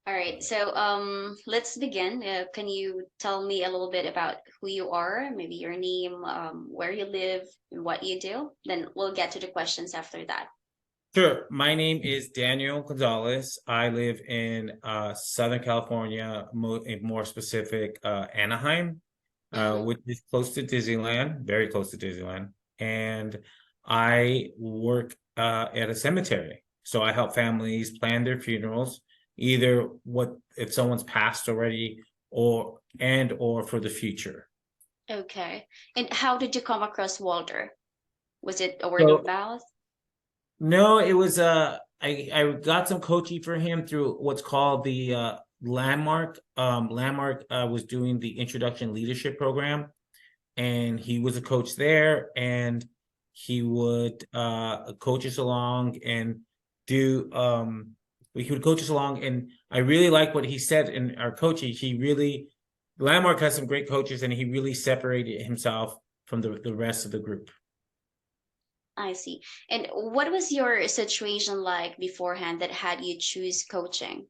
All right. So let's begin. Can you tell me a little bit about who you are, maybe your name, where you live, and what you do? Then we'll get to the questions after that. Sure. My name is Daniel Gonzales. I live in Southern California, more specific, Anaheim, Mm-hmm. which is close to Disneyland, very close to Disneyland. And I work at a cemetery. So I help families plan their funerals, either what if someone's passed already or for the future. Okay. And how did you come across Walter? Was it a word of So mouth? No, it was I got some coaching for him through what's called the Landmark. Landmark was doing the introduction leadership program, and he was a coach there, and he would coach us along and do he would coach us along, and I really like what he said in our coaching. He really Landmark has some great coaches, and he really separated himself from the rest of the group. I see. And what was your situation like beforehand that had you choose coaching?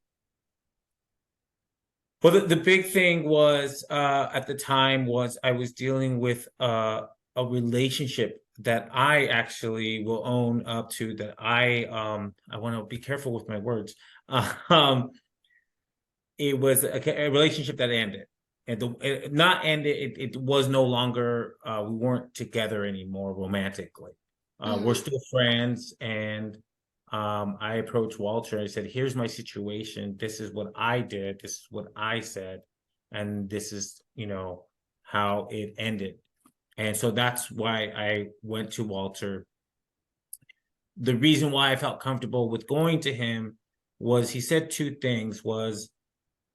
Well, the big thing was at the time was I was dealing with a relationship that I actually will own up to that I want to be careful with my words. Um, it was a relationship that ended, and not ended. It was no longer. We weren't together anymore romantically. We're Mm-hmm. still friends, and I approached Walter. I said, "Here's my situation. This is what I did. This is what I said, and this is, how it ended." And so that's why I went to Walter. The reason why I felt comfortable with going to him was he said two things. Was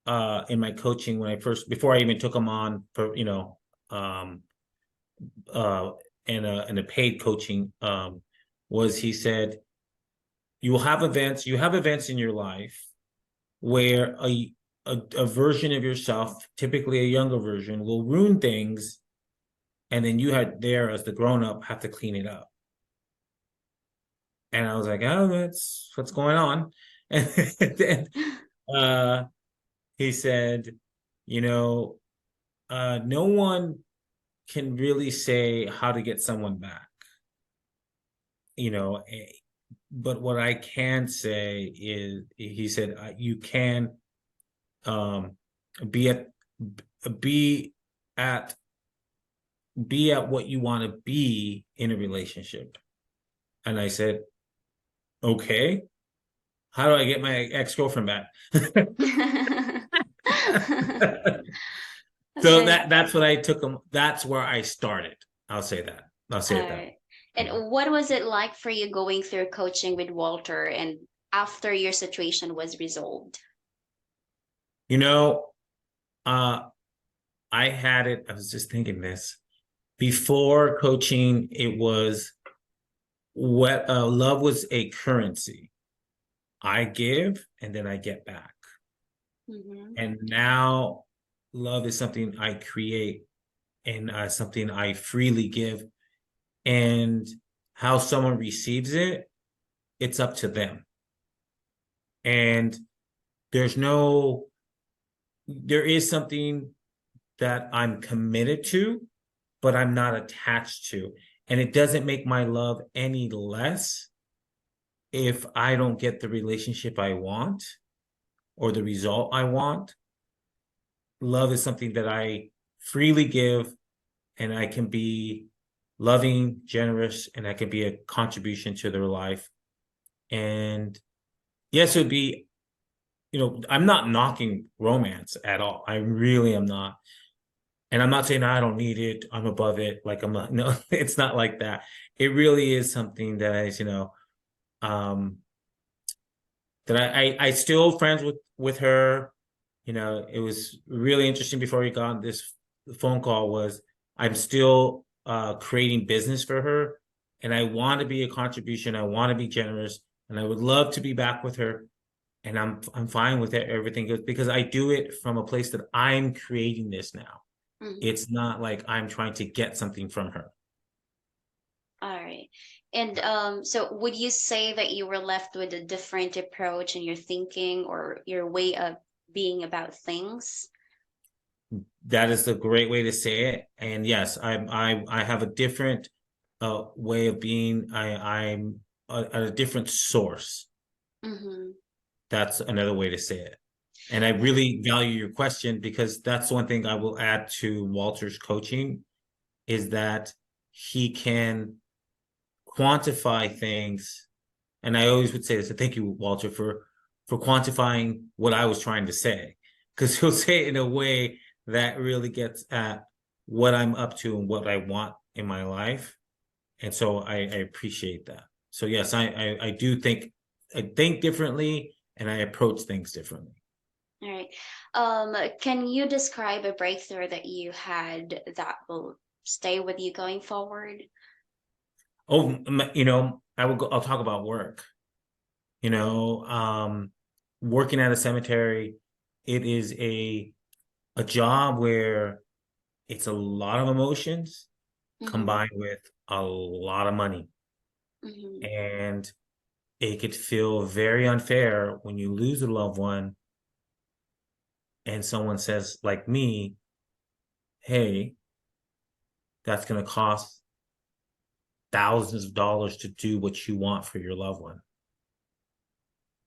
in my coaching when I first before I even took him on for um uh in a paid coaching was he said you have events in your life where a version of yourself, typically a younger version, will ruin things, and then you had there as the grown up have to clean it up. And I was like, oh, that's what's going on. And then uh he said, you know no one can really say how to get someone back, you know. But what I can say is, he said, you can um, be at be at be at what you want to be in a relationship. And I said, okay, how do I get my ex-girlfriend back? So Okay. that's what I took them. That's where I started. I'll say that. I'll say All it that. right. And what was it like for you going through coaching with Walter and after your situation was resolved? You know, uh, I had it. I was just thinking this before coaching. It was what love was a currency. I give and then I get back. Mm-hmm. And now love is something I create and something I freely give. And how someone receives it, it's up to them. And there's no, there is something that I'm committed to, but I'm not attached to. And it doesn't make my love any less if I don't get the relationship I want or the result I want. Love is something that I freely give, and I can be loving, generous, and I can be a contribution to their life. And yes, it would be, I'm not knocking romance at all. I really am not. And I'm not saying I don't need it, I'm above it. Like I'm not, no, it's not like that. It really is something that is, um, that I still friends with her. It was really interesting before we got on this phone call was I'm still creating business for her, and I want to be a contribution. I want to be generous, and I would love to be back with her. And I'm fine with it. Everything goes because I do it from a place that I'm creating this now. Mm-hmm. It's not like I'm trying to get something from her. All right. And so would you say that you were left with a different approach in your thinking or your way of being about things. That is a great way to say it. And yes, I have a different way of being. I'm a different source. Mm-hmm. That's another way to say it. And I really value your question, because that's one thing I will add to Walter's coaching, is that he can quantify things. And I always would say this, so thank you, Walter, for quantifying what I was trying to say, because he'll say it in a way that really gets at what I'm up to and what I want in my life. And so I appreciate that. So yes, I do think, I think differently, and I approach things differently. All right. Can you describe a breakthrough that you had that will stay with you going forward? Oh, I'll talk about work. You know, working at a cemetery, it is a job where it's a lot of emotions Mm-hmm. combined with a lot of money. Mm-hmm. And it could feel very unfair when you lose a loved one and someone says, like me, hey, that's going to cost thousands of dollars to do what you want for your loved one.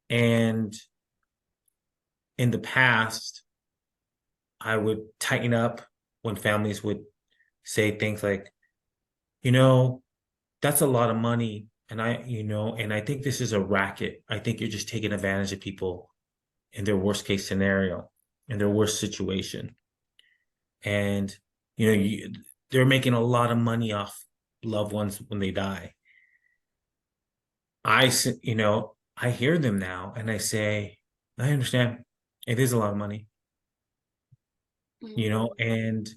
And in the past, I would tighten up when families would say things like, you know, that's a lot of money. And I think this is a racket. I think you're just taking advantage of people in their worst case scenario, in their worst situation. And, they're making a lot of money off loved ones when they die. I hear them now and I say, I understand. It is a lot of money, you Mm-hmm. know, and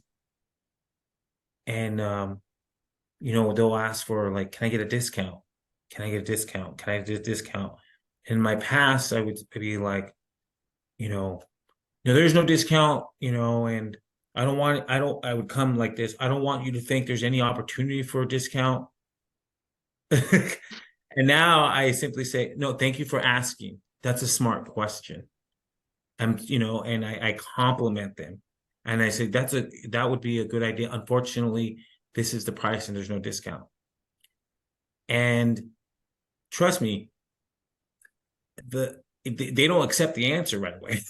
they'll ask for, like, can I get a discount? Can I get a discount? Can I get a discount? In my past, I would be like, you know, no, there's no discount, and I would come like this. I don't want you to think there's any opportunity for a discount. And now I simply say, no, thank you for asking. That's a smart question. And I compliment them. And I say, that would be a good idea. Unfortunately, this is the price and there's no discount. And trust me, they don't accept the answer right away.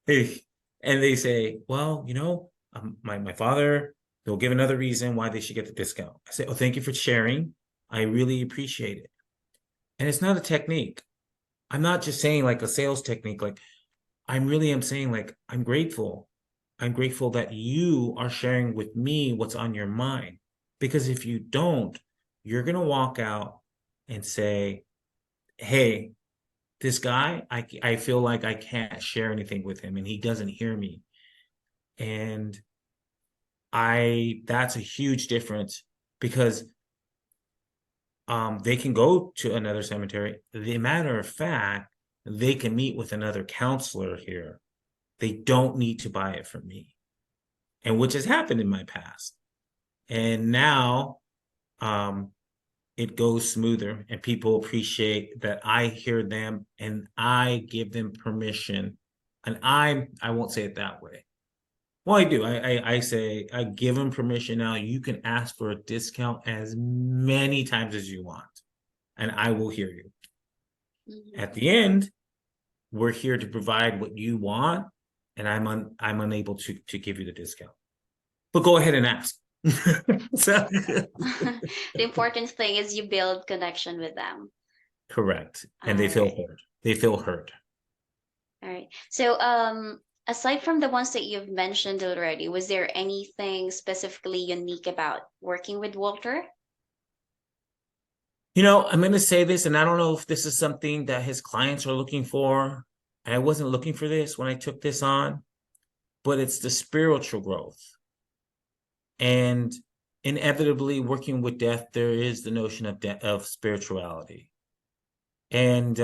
They, and they say, well, my father, they'll give another reason why they should get the discount. I say, oh, thank you for sharing. I really appreciate it. And it's not a technique. I'm not just saying like a sales technique. Like, am saying, like, I'm grateful. I'm grateful that you are sharing with me what's on your mind. Because if you don't, you're going to walk out and say, hey, this guy, I feel like I can't share anything with him and he doesn't hear me. And that's a huge difference, because they can go to another cemetery. The matter of fact, they can meet with another counselor here. They don't need to buy it from me, and which has happened in my past. And now, it goes smoother, and people appreciate that I hear them and I give them permission. And I won't say it that way. Well, I do. I say I give them permission now. You can ask for a discount as many times as you want, and I will hear you. Mm-hmm. At the end, we're here to provide what you want, and I'm unable to give you the discount. But go ahead and ask. So, The important thing is you build connection with them. correct. And they All feel right. heard. They feel heard. All right. So, aside from the ones that you've mentioned already, was there anything specifically unique about working with Walter? I'm going to say this, and I don't know if this is something that his clients are looking for. I wasn't looking for this when I took this on, but it's the spiritual growth. And inevitably, working with death, there is the notion of spirituality. And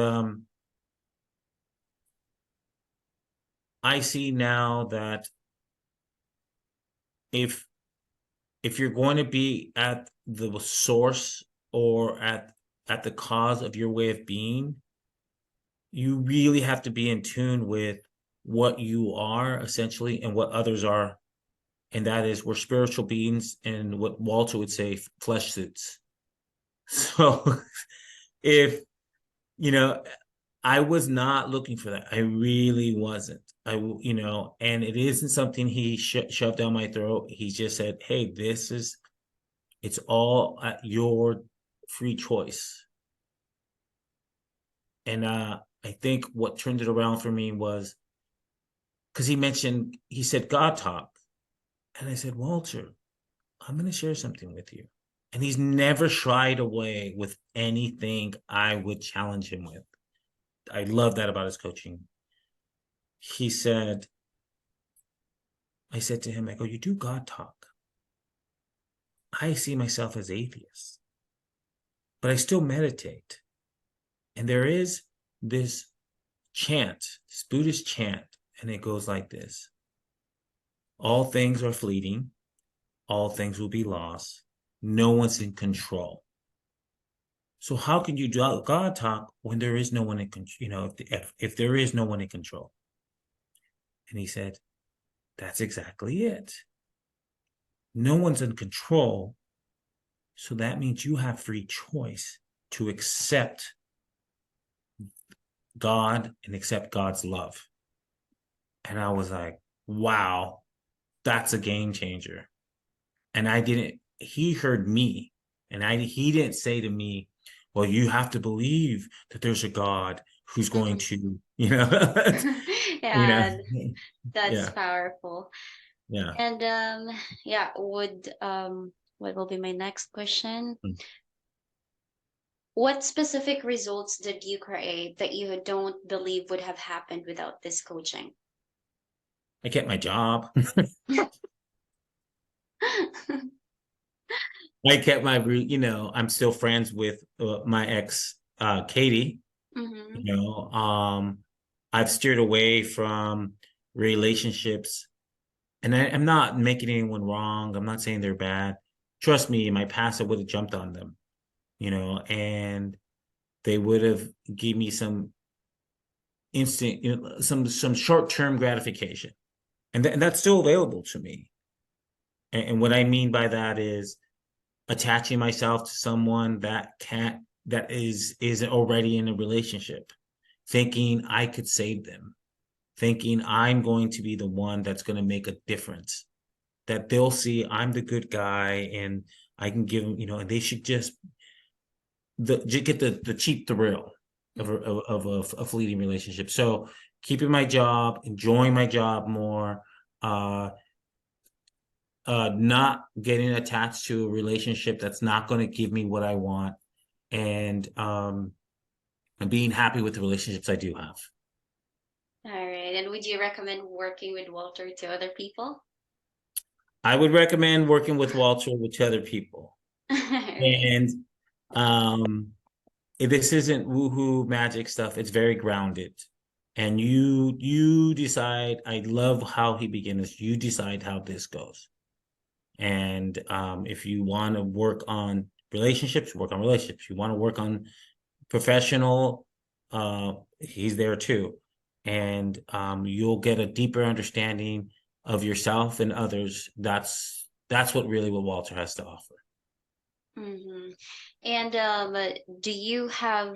I see now that if you're going to be at the source, or at the cause of your way of being, you really have to be in tune with what you are essentially and what others are. And that is, we're spiritual beings, and what Walter would say, flesh suits. So if, you know, I was not looking for that. I really wasn't. And it isn't something he shoved down my throat. He just said, hey, it's all at your free choice. And I think what turned it around for me was because he said God talk. And I said, Walter, I'm going to share something with you. And he's never shied away with anything I would challenge him with. I love that about his coaching. He said, I said to him, I go, you do God talk. I see myself as atheist, but I still meditate. And there is this chant, this Buddhist chant, and it goes like this. All things are fleeting. All things will be lost. No one's in control. So how can you do God talk when there is no one in control? If there is no one in control. And he said, that's exactly it. No one's in control. So that means you have free choice to accept God and accept God's love. And I was like, wow, that's a game changer. And he heard me, and he didn't say to me, well, you have to believe that there's a God who's going to, Yeah, that's yeah, powerful. yeah. And yeah, what will be my next question? What specific results did you create that you don't believe would have happened without this coaching? I kept my job. I kept I'm still friends with my ex, Katie. Mm-hmm. You know, I've steered away from relationships, and I'm not making anyone wrong. I'm not saying they're bad. Trust me, in my past, I would have jumped on them, and they would have give me some instant, some short-term gratification, and that's still available to me. And what I mean by that is attaching myself to someone that is already in a relationship, thinking I could save them, thinking I'm going to be the one that's going to make a difference, that they'll see I'm the good guy and I can give them, and they should just get the cheap thrill of a fleeting relationship. So keeping my job, enjoying my job more, not getting attached to a relationship that's not going to give me what I want, and being happy with the relationships I do have. All right. And would you recommend working with Walter to other people? I would recommend working with Walter with other people. All right. And this isn't woohoo magic stuff. It's very grounded. And you decide. I love how he began this. You decide how this goes. And if you want to work on relationships, work on relationships. You want to work on professional, he's there too. And you'll get a deeper understanding of yourself and others. That's what Walter has to offer. Mm-hmm. And do you have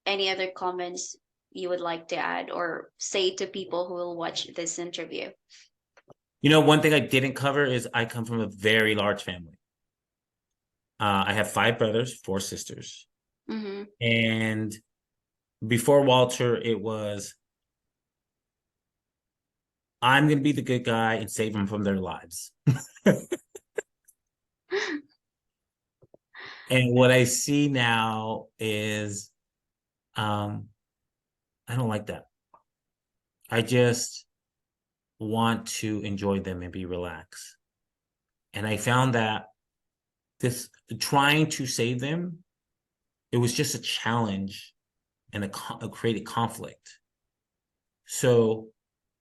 any other comments you would like to add or say to people who will watch this interview? One thing I didn't cover is I come from a very large family. I have 5 brothers, 4 sisters. Mm-hmm. And before Walter, it was, I'm going to be the good guy and save them from their lives. And what I see now is, I don't like that. I just want to enjoy them and be relaxed. And I found that this trying to save them, it was just a challenge and a created conflict. So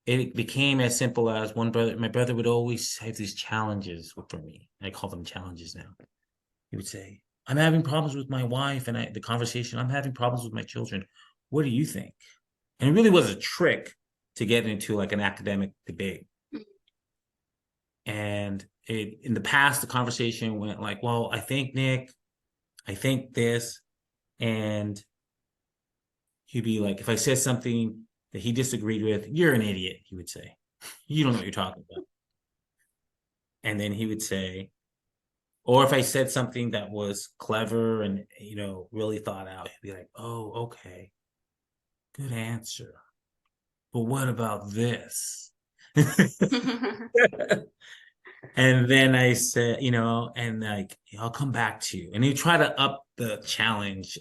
it became as simple as my brother would always have these challenges for me. I call them challenges now. He would say, I'm having problems with my wife, and I'm having problems with my children. What do you think? And it really was a trick to get into like an academic debate. Mhm. And in the past, the conversation went like, well, I think Nick, I think this. And he'd be like, if I said something that he disagreed with, you're an idiot, he would say. You don't know what you're talking about. And then he would say, or if I said something that was clever and, really thought out, he'd be like, oh, okay, good answer. But what about this? And then I said, and like, I'll come back to you. And he tried to up the challenge,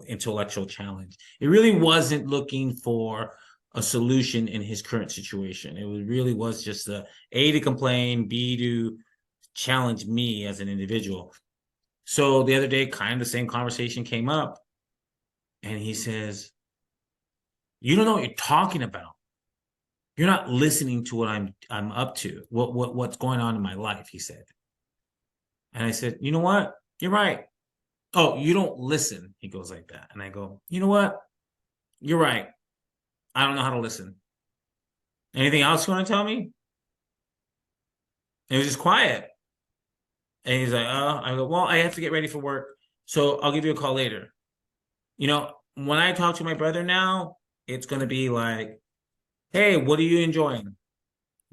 intellectual challenge. It really wasn't looking for a solution in his current situation. It really was just A, to complain, B, to challenge me as an individual. So the other day, kind of the same conversation came up. And he says, you don't know what you're talking about. You're not listening to what I'm up to, what's going on in my life, he said. And I said, you know what? You're right. Oh, you don't listen. He goes like that. And I go, you know what? You're right. I don't know how to listen. Anything else you want to tell me? It was just quiet. And he's like, oh, I go, well, I have to get ready for work. So I'll give you a call later. When I talk to my brother now, it's going to be like, hey, what are you enjoying?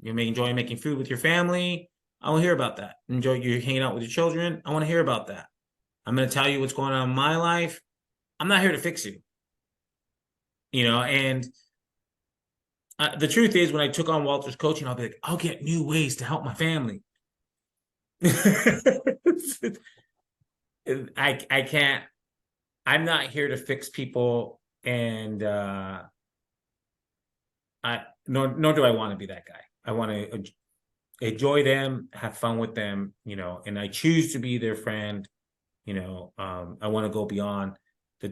You may enjoy making food with your family. I want to hear about that. Enjoy you hanging out with your children. I want to hear about that. I'm going to tell you what's going on in my life. I'm not here to fix you. And the truth is, when I took on Walter's coaching, I'll be like, I'll get new ways to help my family. I can't. I'm not here to fix people, and nor do I want to be that guy. I want to enjoy them, have fun with them, and I choose to be their friend. I want to go beyond the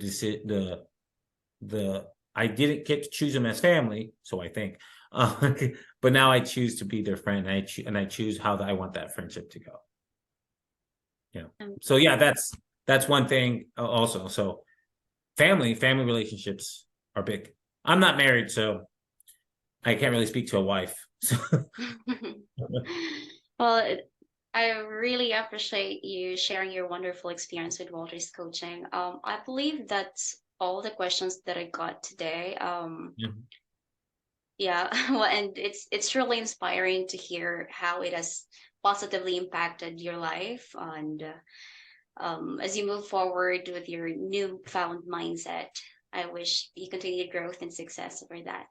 I didn't get to choose them as family, so I think, but now I choose to be their friend, and I choose how I want that friendship to go. Um, So yeah, that's one thing also. So family relationships are big. I'm not married, so I can't really speak to a wife. So Well, I really appreciate you sharing your wonderful experience with Walter's coaching. I believe that's all the questions that I got today. yeah. Yeah, well, and it's really inspiring to hear how it has positively impacted your life, and as you move forward with your newfound mindset, I wish you continued growth and success for that.